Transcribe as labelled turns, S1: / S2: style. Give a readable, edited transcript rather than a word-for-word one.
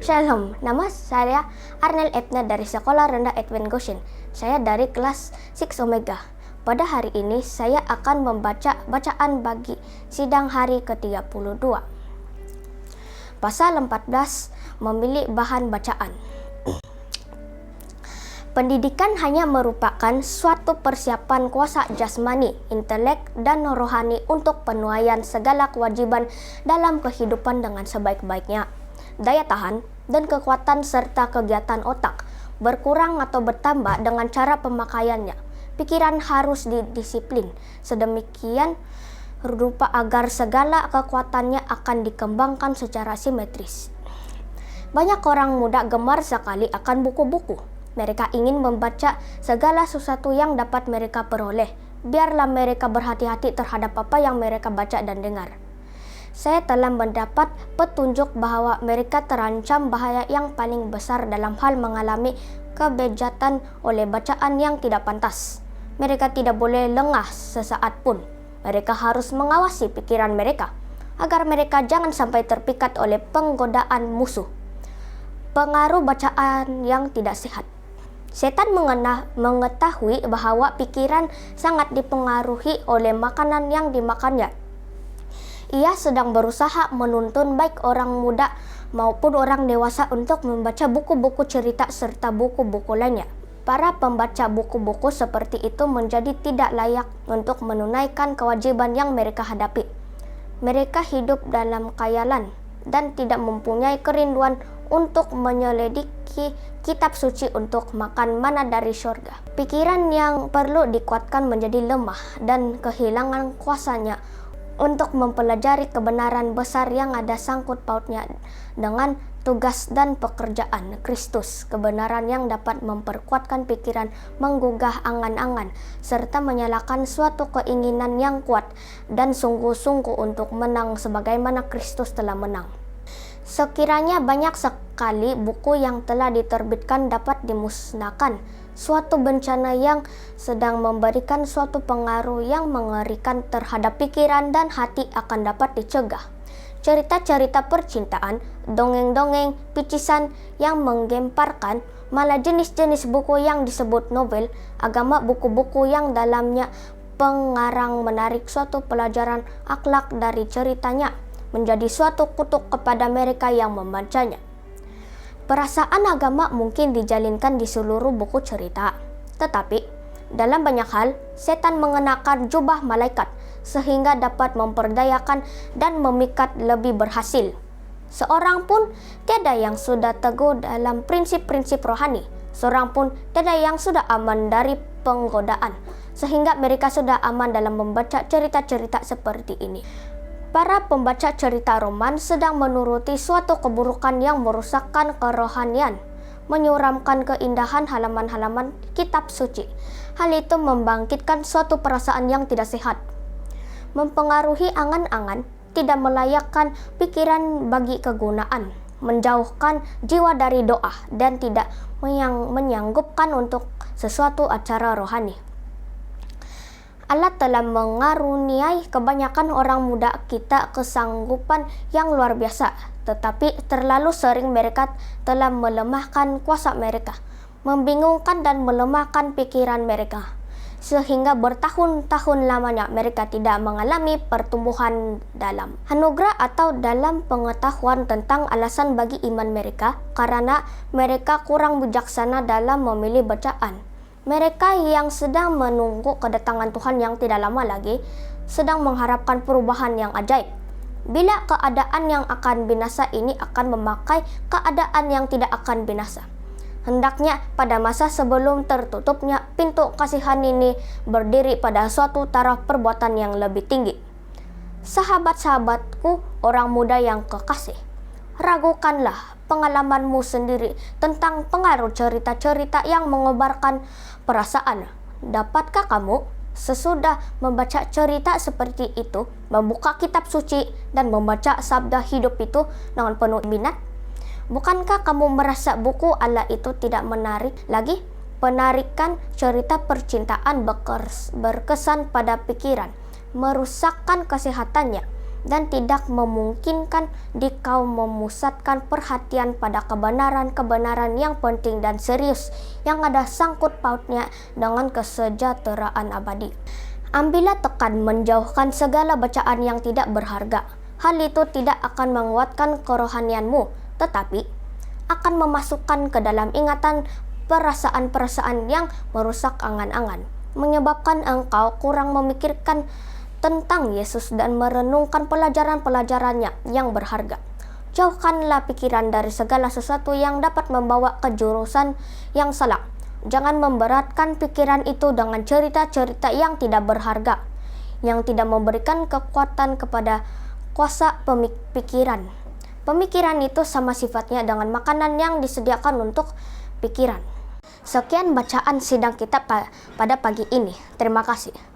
S1: Shalom, nama saya Arnel Edna dari Sekolah Rendah Edwin Goshen. Saya dari kelas 6 Omega. Pada hari ini saya akan membaca bacaan bagi sidang hari ke-32. Pasal 14, memilih bahan bacaan. Pendidikan hanya merupakan suatu persiapan kuasa jasmani, intelek, dan rohani untuk penuaian segala kewajiban dalam kehidupan dengan sebaik-baiknya. Daya tahan dan kekuatan serta kegiatan otak berkurang atau bertambah dengan cara pemakaiannya. Pikiran harus didisiplin sedemikian rupa agar segala kekuatannya akan dikembangkan secara simetris. Banyak orang muda gemar sekali akan buku-buku. Mereka ingin membaca segala sesuatu yang dapat mereka peroleh. Biarlah mereka berhati-hati terhadap apa yang mereka baca dan dengar. Saya telah mendapat petunjuk bahwa mereka terancam bahaya yang paling besar dalam hal mengalami kebejatan oleh bacaan yang tidak pantas. Mereka tidak boleh lengah sesaat pun. Mereka harus mengawasi pikiran mereka agar mereka jangan sampai terpikat oleh penggodaan musuh. Pengaruh bacaan yang tidak sehat. Setan mengetahui bahwa pikiran sangat dipengaruhi oleh makanan yang dimakannya. Ia sedang berusaha menuntun baik orang muda maupun orang dewasa untuk membaca buku-buku cerita serta buku-buku lainnya. Para pembaca buku-buku seperti itu menjadi tidak layak untuk menunaikan kewajiban yang mereka hadapi. Mereka hidup dalam khayalan dan tidak mempunyai kerinduan untuk menyelidiki kitab suci untuk makan mana dari surga. Pikiran yang perlu dikuatkan menjadi lemah dan kehilangan kuasanya untuk mempelajari kebenaran besar yang ada sangkut pautnya dengan tugas dan pekerjaan Kristus, kebenaran yang dapat memperkuatkan pikiran, menggugah angan-angan, serta menyalakan suatu keinginan yang kuat dan sungguh-sungguh untuk menang sebagaimana Kristus telah menang. Sekiranya banyak sekali buku yang telah diterbitkan dapat dimusnahkan, suatu bencana yang sedang memberikan suatu pengaruh yang mengerikan terhadap pikiran dan hati akan dapat dicegah. Cerita-cerita percintaan, dongeng-dongeng, picisan yang menggemparkan, malah jenis-jenis buku yang disebut novel, agama, buku-buku yang dalamnya pengarang menarik suatu pelajaran akhlak dari ceritanya, menjadi suatu kutuk kepada mereka yang membacanya. Perasaan agama mungkin dijalinkan di seluruh buku cerita, tetapi dalam banyak hal setan mengenakan jubah malaikat sehingga dapat memperdayakan dan memikat lebih berhasil. Seorang pun tiada yang sudah teguh dalam prinsip-prinsip rohani, seorang pun tiada yang sudah aman dari penggodaan, sehingga mereka sudah aman dalam membaca cerita-cerita seperti ini. Para pembaca cerita roman sedang menuruti suatu keburukan yang merusakkan kerohanian, menyuramkan keindahan halaman-halaman kitab suci. Hal itu membangkitkan suatu perasaan yang tidak sehat, mempengaruhi angan-angan, tidak melayakkan pikiran bagi kegunaan, menjauhkan jiwa dari doa, dan tidak menyanggupkan untuk sesuatu acara rohani. Allah telah mengaruniai kebanyakan orang muda kita kesanggupan yang luar biasa, tetapi terlalu sering mereka telah melemahkan kuasa mereka, membingungkan dan melemahkan pikiran mereka, sehingga bertahun-tahun lamanya mereka tidak mengalami pertumbuhan dalam anugerah atau dalam pengetahuan tentang alasan bagi iman mereka, karena mereka kurang bijaksana dalam memilih bacaan. Mereka yang sedang menunggu kedatangan Tuhan yang tidak lama lagi sedang mengharapkan perubahan yang ajaib. Bila keadaan yang akan binasa ini akan memakai keadaan yang tidak akan binasa, hendaknya pada masa sebelum tertutupnya pintu kasihan ini berdiri pada suatu taraf perbuatan yang lebih tinggi. Sahabat-sahabatku, orang muda yang kekasih, ragukanlah pengalamanmu sendiri tentang pengaruh cerita-cerita yang mengobarkan perasaan. Dapatkah kamu sesudah membaca cerita seperti itu membuka kitab suci dan membaca sabda hidup itu dengan penuh minat? Bukankah kamu merasa buku Allah itu tidak menarik lagi? Penarikan cerita percintaan berkesan pada pikiran, merusakkan kesehatannya, dan tidak memungkinkan dikau memusatkan perhatian pada kebenaran-kebenaran yang penting dan serius yang ada sangkut pautnya dengan kesejahteraan abadi. Ambillah tekan menjauhkan segala bacaan yang tidak berharga. Hal itu tidak akan menguatkan kerohanianmu, tetapi akan memasukkan ke dalam ingatan perasaan-perasaan yang merusak angan-angan, menyebabkan engkau kurang memikirkan tentang Yesus dan merenungkan pelajaran-pelajarannya yang berharga. Jauhkanlah pikiran dari segala sesuatu yang dapat membawa ke jurusan yang salah. Jangan memberatkan pikiran itu dengan cerita-cerita yang tidak berharga, yang tidak memberikan kekuatan kepada kuasa pemikiran. Pemikiran itu sama sifatnya dengan makanan yang disediakan untuk pikiran. Sekian bacaan sidang kita pada pagi ini. Terima kasih.